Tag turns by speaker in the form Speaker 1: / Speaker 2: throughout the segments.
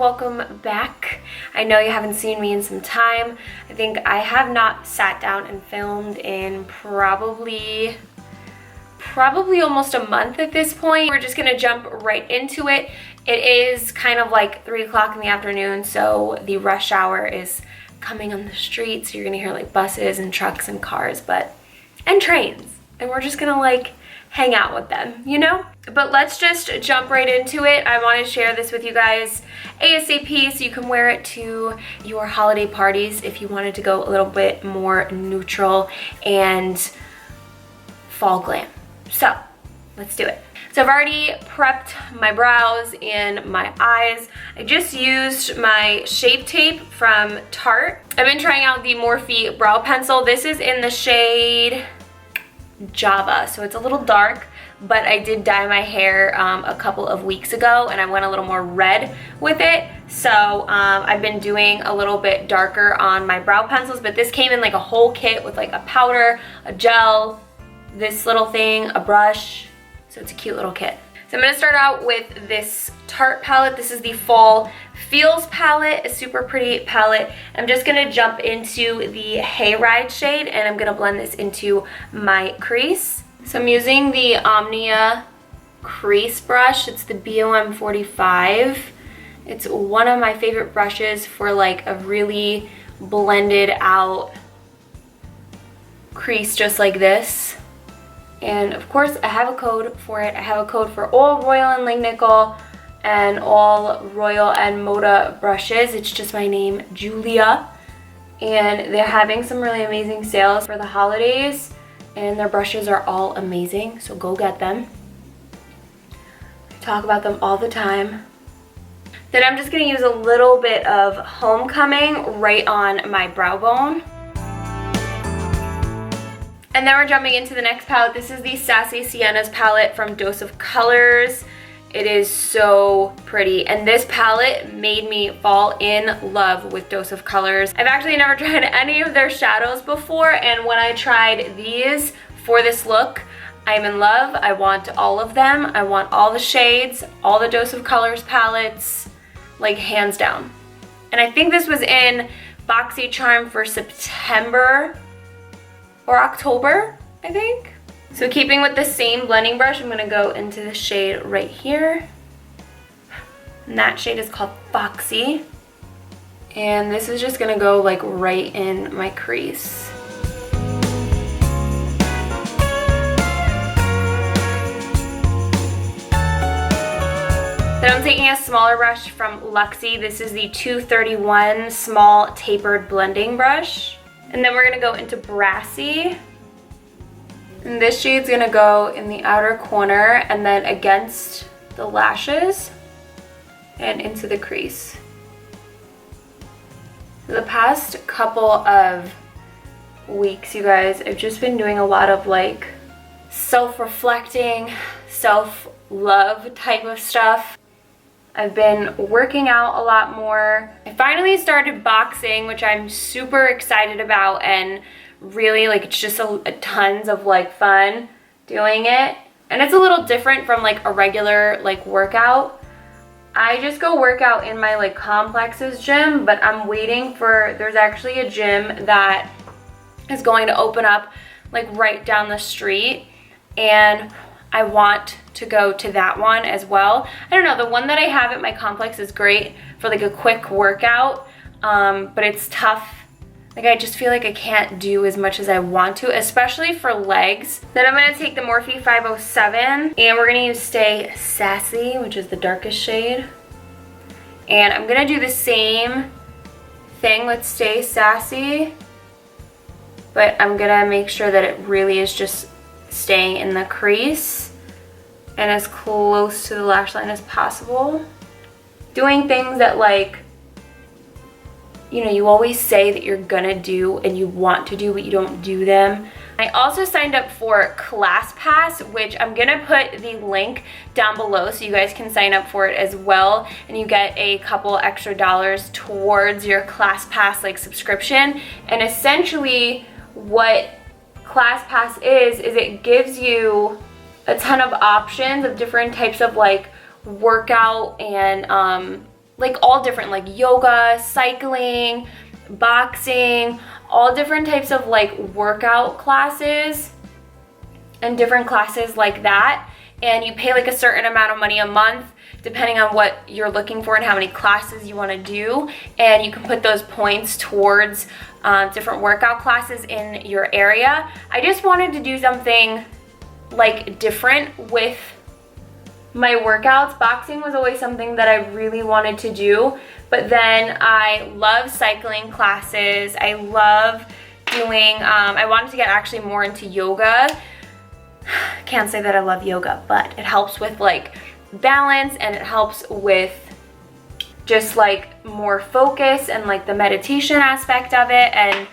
Speaker 1: welcome back. I know you haven't seen me in some time. I think I have not sat down and filmed in probably almost a month at this point. We're just gonna jump right into it. It is kind of like 3 o'clock in the afternoon, so the rush hour is coming on the streets. You're gonna hear like buses and trucks and cars, and trains. And we're just gonna like hang out with them, you know? But let's just jump right into it. I want to share this with you guys ASAP so you can wear it to your holiday parties if you wanted to go a little bit more neutral and fall glam. So let's do it. So I've already prepped my brows and my eyes. I just used my Shape Tape from Tarte. I've been trying out the Morphe brow pencil. This is in the shade Java, so it's a little dark, but I did dye my hair a couple of weeks ago and I went a little more red with it. So I've been doing a little bit darker on my brow pencils, but this came in like a whole kit with like a powder, a gel, this little thing, a brush. So it's a cute little kit. So I'm gonna start out with this Tarte palette. This is the Fall Feels palette, a super pretty palette. I'm just gonna jump into the Hayride shade and I'm gonna blend this into my crease. So I'm using the Omnia crease brush. It's the BOM 45. It's one of my favorite brushes for like a really blended out crease just like this. And of course I have a code for it. I have a code for all Royal and Langnickel and all Royal and Moda brushes. It's just my name, Julia. And they're having some really amazing sales for the holidays and their brushes are all amazing, so go get them. I talk about them all the time. Then I'm just gonna use a little bit of Homecoming right on my brow bone. And then we're jumping into the next palette. This is the Sassy Siennas palette from Dose of Colors. It is so pretty. And this palette made me fall in love with Dose of Colors. I've actually never tried any of their shadows before, and when I tried these for this look, I'm in love. I want all of them. I want all the shades, all the Dose of Colors palettes, like hands down. And I think this was in BoxyCharm for September or October, I think. So keeping with the same blending brush, I'm gonna go into the shade right here. And that shade is called Foxy. And this is just gonna go like right in my crease. Then I'm taking a smaller brush from Luxie. This is the 231 small tapered blending brush. And then we're gonna go into Brassy. And this shade's gonna go in the outer corner and then against the lashes and into the crease. For the past couple of weeks, you guys, I've just been doing a lot of like self-reflecting, self-love type of stuff. I've been working out a lot more. I finally started boxing, which I'm super excited about, and really like it's just a tons of like fun doing it. And it's a little different from like a regular like workout. I just go work out in my like complex's gym, but I'm waiting for, there's actually a gym that is going to open up like right down the street, and I want to go to that one as well. I don't know, the one that I have at my complex is great for like a quick workout, but it's tough. Like I just feel like I can't do as much as I want to, especially for legs. Then I'm gonna take the Morphe 507 and we're gonna use Stay Sassy, which is the darkest shade. And I'm gonna do the same thing with Stay Sassy, but I'm gonna make sure that it really is just staying in the crease and as close to the lash line as possible. Doing things that like, you know, you always say that you're gonna do and you want to do, but you don't do them. I also signed up for ClassPass, which I'm gonna put the link down below so you guys can sign up for it as well, and you get a couple extra dollars towards your ClassPass like subscription. And essentially what ClassPass is it gives you a ton of options of different types of like workout and like all different, like yoga, cycling, boxing, all different types of like workout classes and different classes like that. And you pay like a certain amount of money a month depending on what you're looking for and how many classes you want to do, and you can put those points towards different workout classes in your area. I just wanted to do something like different with my workouts. Boxing was always something that I really wanted to do, but then I love cycling classes. I love doing, I wanted to get actually more into yoga. Can't say that I love yoga, but it helps with like balance, and it helps with just like more focus and like the meditation aspect of it, and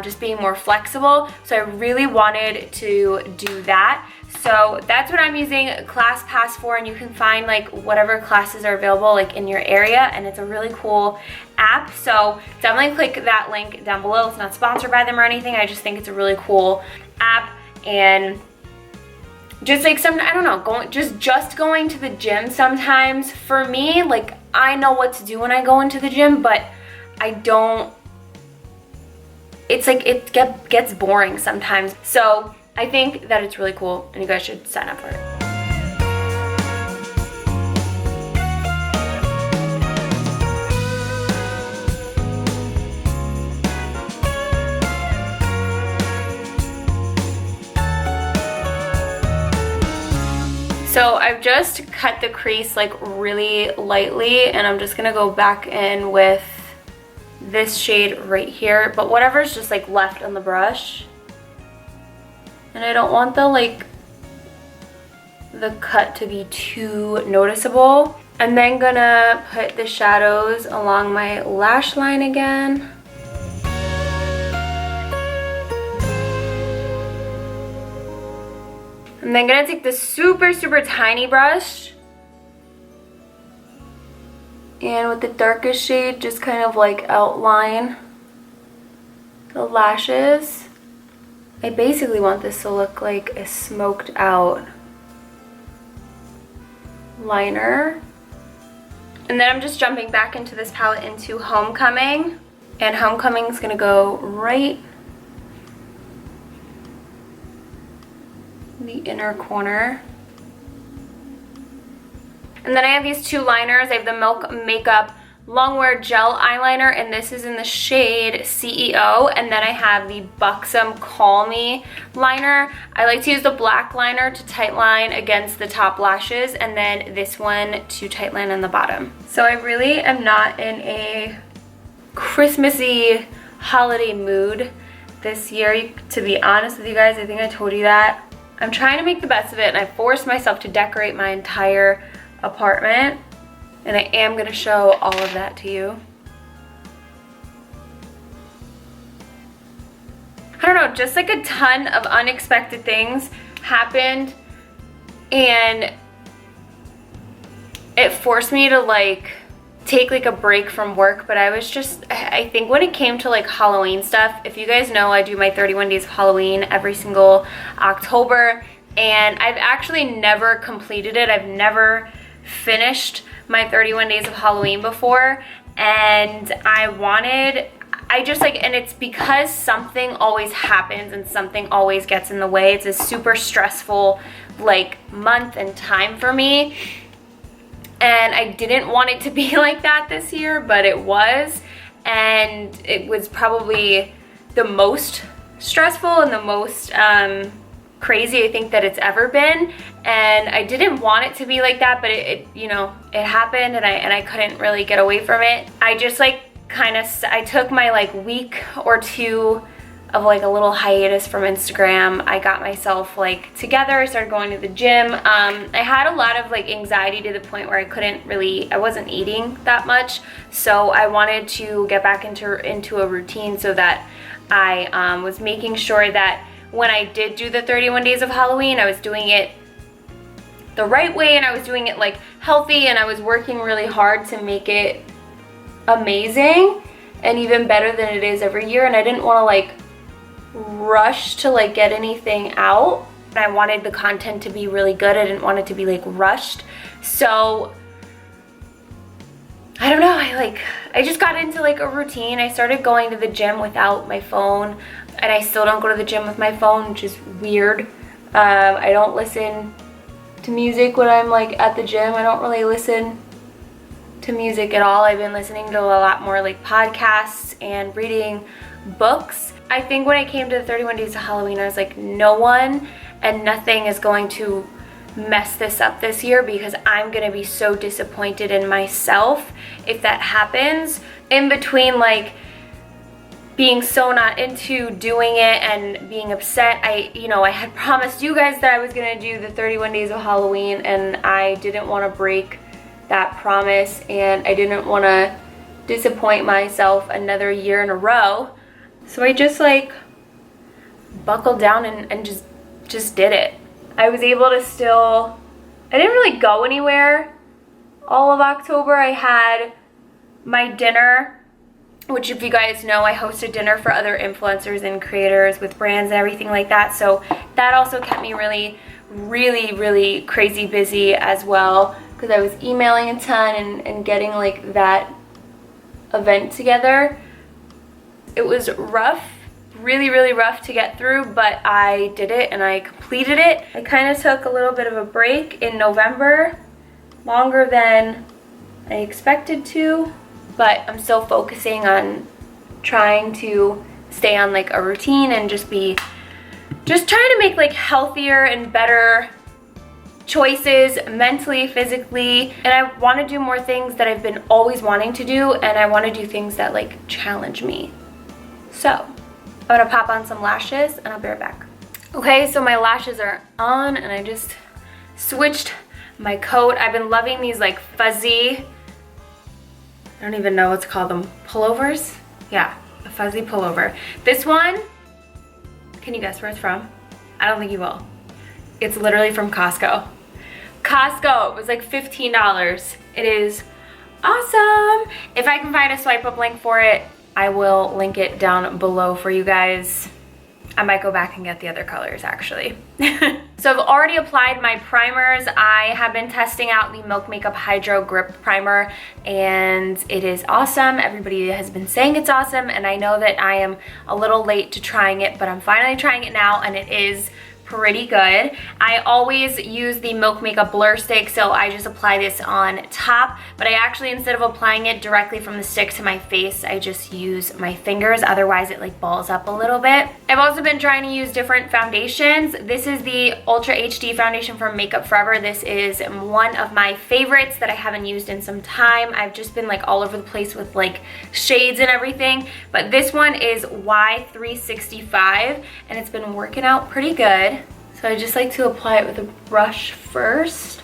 Speaker 1: just being more flexible. So I really wanted to do that. So that's what I'm using ClassPass for, and you can find like whatever classes are available like in your area, and it's a really cool app. So definitely click that link down below. It's not sponsored by them or anything. I just think it's a really cool app, and just like I don't know, just going to the gym sometimes, for me, like I know what to do when I go into the gym, but I don't, it's like it gets boring sometimes. So I think that it's really cool, and you guys should sign up for it. So I've just cut the crease like really lightly, and I'm just gonna go back in with this shade right here, but whatever's just like left on the brush. And I don't want the cut to be too noticeable. I'm then gonna put the shadows along my lash line again. I'm then gonna take this super tiny brush, and with the darkest shade just kind of like outline the lashes. I basically want this to look like a smoked out liner. And then I'm just jumping back into this palette into Homecoming, and Homecoming is gonna go right in the inner corner. And then I have these two liners. I have the Milk Makeup Longwear Gel Eyeliner, and this is in the shade CEO. And then I have the Buxom Call Me liner. I like to use the black liner to tightline against the top lashes, and then this one to tightline on the bottom. So I really am not in a Christmassy holiday mood this year, to be honest with you guys. I think I told you that. I'm trying to make the best of it, and I forced myself to decorate my entire apartment, and I am gonna show all of that to you. I don't know, just like a ton of unexpected things happened, and it forced me to like take like a break from work. But I think when it came to like Halloween stuff, if you guys know, I do my 31 days of Halloween every single October, and I've actually never completed it. I've never finished my 31 days of Halloween before, and and it's because something always happens and something always gets in the way. It's a super stressful like month and time for me, and I didn't want it to be like that this year, but it was, and it was probably the most stressful and the most crazy I think that it's ever been. And I didn't want it to be like that, but it you know, it happened, and I couldn't really get away from it. I just like I took my like week or two of like a little hiatus from Instagram. I got myself like together. I started going to the gym. I had a lot of like anxiety to the point where I wasn't eating that much. So I wanted to get back into a routine, so that I was making sure that when I did do the 31 days of Halloween, I was doing it the right way, and I was doing it like healthy, and I was working really hard to make it amazing and even better than it is every year. And I didn't want to like rush to like get anything out. I wanted the content to be really good. I didn't want it to be like rushed. So I don't know, I just got into like a routine. I started going to the gym without my phone, and I still don't go to the gym with my phone, which is weird. I don't listen to music when I'm like at the gym. I don't really listen to music at all. I've been listening to a lot more like podcasts and reading books. I think when it came to the 31 Days of Halloween, I was like, no one and nothing is going to mess this up this year, because I'm gonna be so disappointed in myself if that happens. In between like being so not into doing it and being upset, I had promised you guys that I was gonna do the 31 Days of Halloween, and I didn't want to break that promise, and I didn't want to disappoint myself another year in a row. So I just like buckled down and just did it. I was able to I didn't really go anywhere all of October. I had my dinner, which if you guys know, I host a dinner for other influencers and creators with brands and everything like that. So that also kept me really, really, really crazy busy as well, because I was emailing a ton and getting like that event together. It was rough. Really, really rough to get through, but I did it and I completed it. I kind of took a little bit of a break in November, longer than I expected to, but I'm still focusing on trying to stay on like a routine and just trying to make like healthier and better choices mentally, physically, and I want to do more things that I've been always wanting to do, and I want to do things that like challenge me. So I'm gonna pop on some lashes and I'll be right back. Okay, so my lashes are on and I just switched my coat. I've been loving these like fuzzy, I don't even know what's called them, pullovers? Yeah, a fuzzy pullover. This one, can you guess where it's from? I don't think you will. It's literally from Costco. Costco, it was like $15. It is awesome. If I can find a swipe up link for it, I will link it down below for you guys. I might go back and get the other colors actually. So I've already applied my primers. I have been testing out the Milk Makeup Hydro Grip Primer, and it is awesome. Everybody has been saying it's awesome, and I know that I am a little late to trying it, but I'm finally trying it now, and it is pretty good. I always use the Milk Makeup Blur Stick, so I just apply this on top, but I actually, instead of applying it directly from the stick to my face, I just use my fingers, otherwise it like balls up a little bit. I've also been trying to use different foundations. This is the Ultra HD foundation from Makeup Forever. This is one of my favorites that I haven't used in some time. I've just been like all over the place with like shades and everything, but this one is Y365 and it's been working out pretty good. So I just like to apply it with a brush first.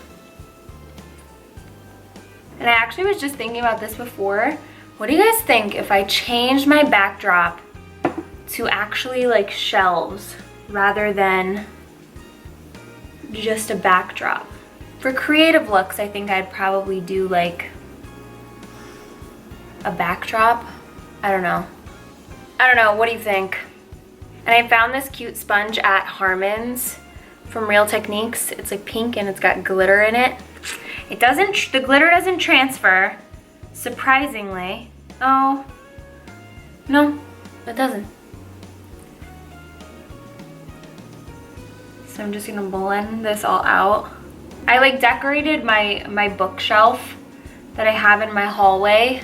Speaker 1: And I actually was just thinking about this before. What do you guys think if I changed my backdrop to actually like shelves rather than just a backdrop? For creative looks, I think I'd probably do like a backdrop. I don't know. What do you think? And I found this cute sponge at Harmon's from Real Techniques. It's like pink and it's got glitter in it. The glitter doesn't transfer, surprisingly. Oh, no, it doesn't. So I'm just gonna blend this all out. I like decorated my bookshelf that I have in my hallway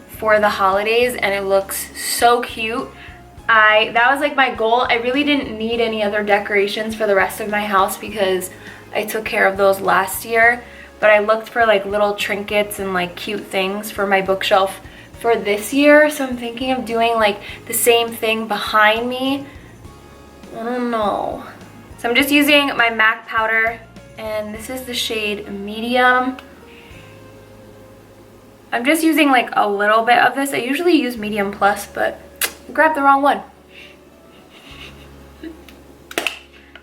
Speaker 1: for the holidays, and it looks so cute. That was like my goal. I really didn't need any other decorations for the rest of my house because I took care of those last year, but I looked for like little trinkets and like cute things for my bookshelf for this year, so I'm thinking of doing like the same thing behind me. I don't know. So I'm just using my MAC powder, and this is the shade Medium. I'm just using like a little bit of this. I usually use Medium Plus, but I grabbed the wrong one.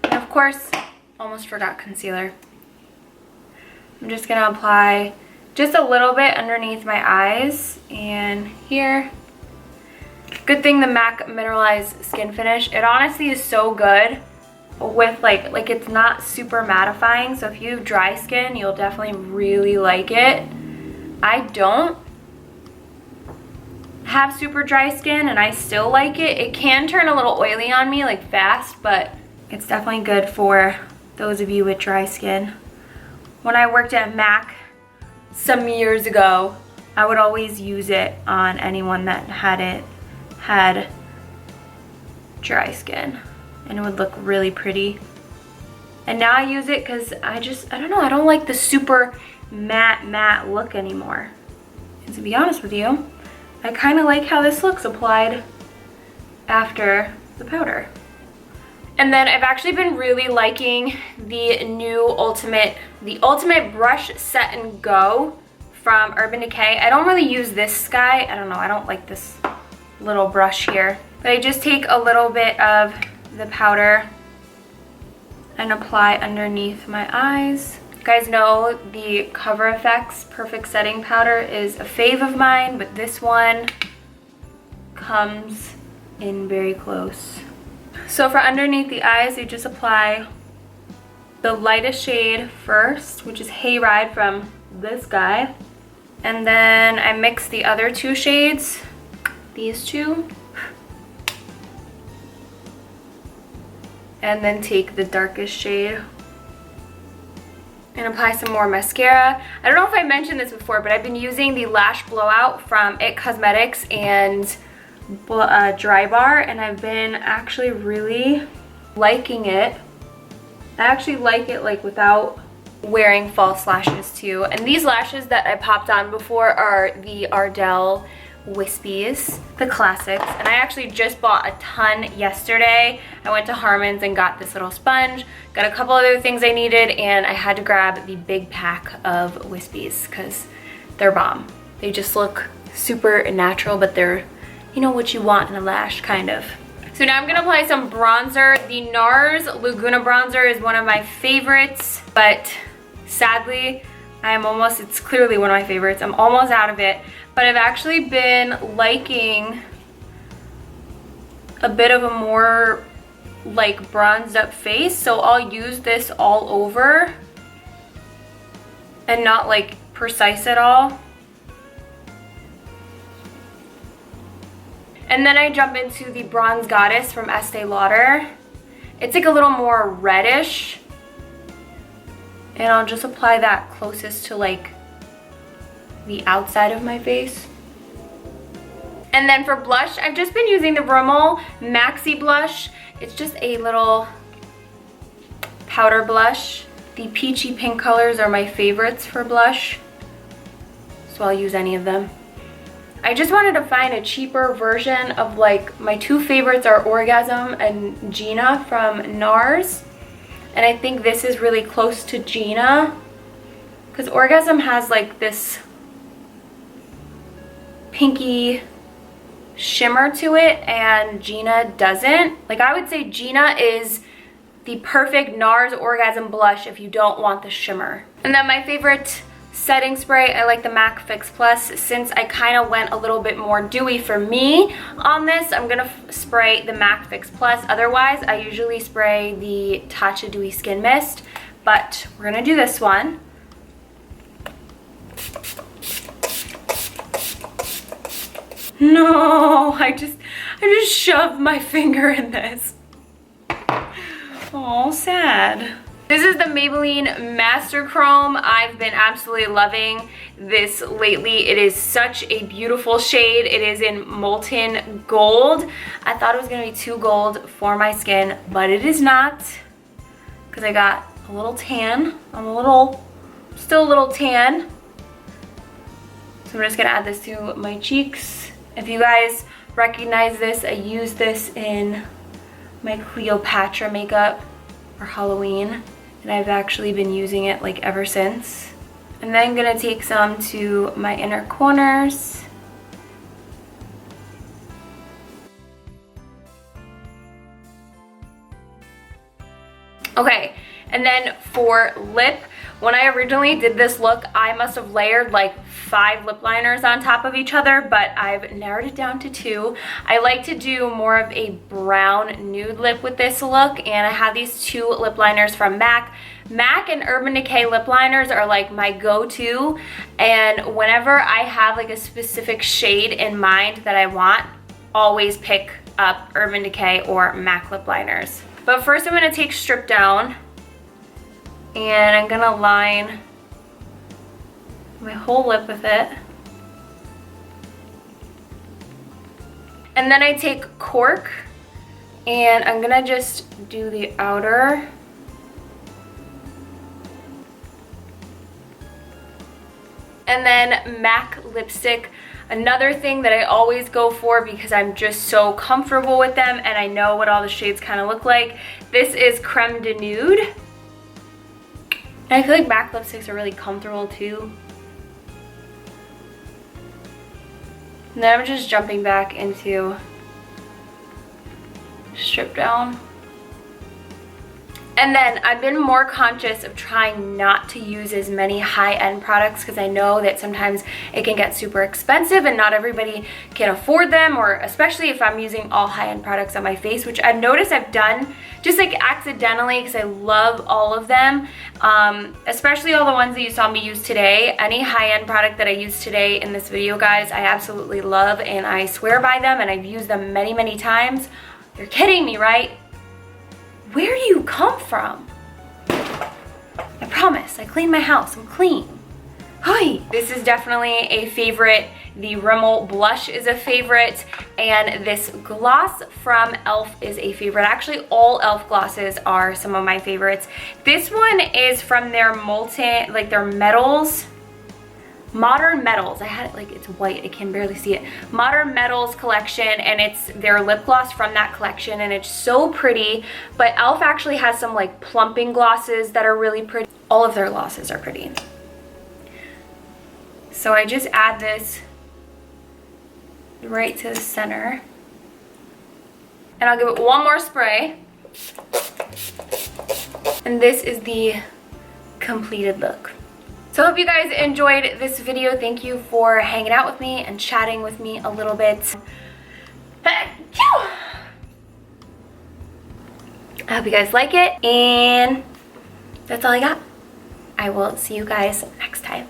Speaker 1: And of course, almost forgot concealer. I'm just gonna apply just a little bit underneath my eyes and here. Good thing the MAC Mineralized Skin Finish. It honestly is so good with like it's not super mattifying, so if you have dry skin, you'll definitely really like it. I don't have super dry skin and I still like it. It can turn a little oily on me, like fast, but it's definitely good for those of you with dry skin. When I worked at MAC some years ago, I would always use it on anyone that had dry skin, and it would look really pretty. And now I use it because I don't know, I don't like the super matte look anymore. And to be honest with you, I kind of like how this looks applied after the powder. And then I've actually been really liking the new Ultimate Brush Set and Go from Urban Decay. I don't really use this guy. I don't know, I don't like this little brush here. But I just take a little bit of the powder and apply underneath my eyes. You guys know the Cover FX Perfect Setting Powder is a fave of mine, but this one comes in very close. So for underneath the eyes, you just apply the lightest shade first, which is Hayride from this guy. And then I mix the other two shades, these two. And then take the darkest shade and apply some more mascara. I don't know if I mentioned this before, but I've been using the Lash Blowout from IT Cosmetics and Dry Bar, and I've been actually really liking it. I actually like it like without wearing false lashes too. And these lashes that I popped on before are the Ardell Wispies, the classics, and I actually just bought a ton yesterday. I went to Harmon's and got this little sponge, got a couple other things I needed, and I had to grab the big pack of Wispies because they're bomb. They just look super natural, but they're, you know, what you want in a lash, kind of. So now I'm gonna apply some bronzer. The NARS Laguna bronzer is one of my favorites, but sadly, it's clearly one of my favorites. I'm almost out of it, but I've actually been liking a bit of a more like bronzed up face, so I'll use this all over and not like precise at all. And then I jump into the Bronze Goddess from Estee Lauder. It's like a little more reddish. And I'll just apply that closest to like the outside of my face. And then for blush, I've just been using the Rimmel Maxi Blush. It's just a little powder blush. The peachy pink colors are my favorites for blush, so I'll use any of them. I just wanted to find a cheaper version of, like, my two favorites are Orgasm and Gina from NARS. And I think this is really close to Gina, because Orgasm has like this pinky shimmer to it and Gina doesn't. Like, I would say Gina is the perfect NARS Orgasm blush if you don't want the shimmer. And then my favorite setting spray, I like the MAC Fix Plus. Since I kind of went a little bit more dewy for me on this, I'm gonna spray the MAC Fix Plus. Otherwise, I usually spray the Tatcha Dewy Skin Mist, but we're gonna do this one. No, I just shoved my finger in this. Oh, sad. This is the Maybelline Master Chrome. I've been absolutely loving this lately. It is such a beautiful shade. It is in Molten Gold. I thought it was gonna be too gold for my skin, but it is not, because I got a little tan. I'm still a little tan. So I'm just gonna add this to my cheeks. If you guys recognize this, I use this in my Cleopatra makeup for Halloween. And I've actually been using it like ever since. And then I'm gonna take some to my inner corners. Okay, And then for lip, when I originally did this look, I must have layered like 5 lip liners on top of each other, but I've narrowed it down to 2. I like to do more of a brown nude lip with this look, and I have these 2 lip liners from MAC. MAC and Urban Decay lip liners are like my go-to, and whenever I have like a specific shade in mind that I want, always pick up Urban Decay or MAC lip liners. But first I'm gonna take Strip Down, and I'm gonna line my whole lip with it. And then I take Cork, and I'm gonna just do the outer. And then MAC lipstick, another thing that I always go for because I'm just so comfortable with them and I know what all the shades kind of look like. This is Creme de Nude. And I feel like MAC lipsticks are really comfortable too. And then I'm just jumping back into Strip Down. And then I've been more conscious of trying not to use as many high-end products because I know that sometimes it can get super expensive and not everybody can afford them, or especially if I'm using all high-end products on my face, which I've noticed I've done just like accidentally because I love all of them, especially all the ones that you saw me use today. Any high-end product that I use today in this video, guys, I absolutely love and I swear by them and I've used them many, many times. You're kidding me, right? Where do you come from? I promise, I clean my house, I'm clean. Hi! This is definitely a favorite. The Rimmel blush is a favorite, and this gloss from e.l.f. is a favorite. Actually, all e.l.f. glosses are some of my favorites. This one is from their molten, like their metals. Modern Metals. I had it like it's white, I can barely see it. Modern Metals collection, and it's their lip gloss from that collection, and it's so pretty. But e.l.f. actually has some like plumping glosses that are really pretty. All of their glosses are pretty. So I just add this right to the center. And I'll give it one more spray. And this is the completed look. So I hope you guys enjoyed this video. Thank you for hanging out with me and chatting with me a little bit. I hope you guys like it, and that's all I got. I will see you guys next time.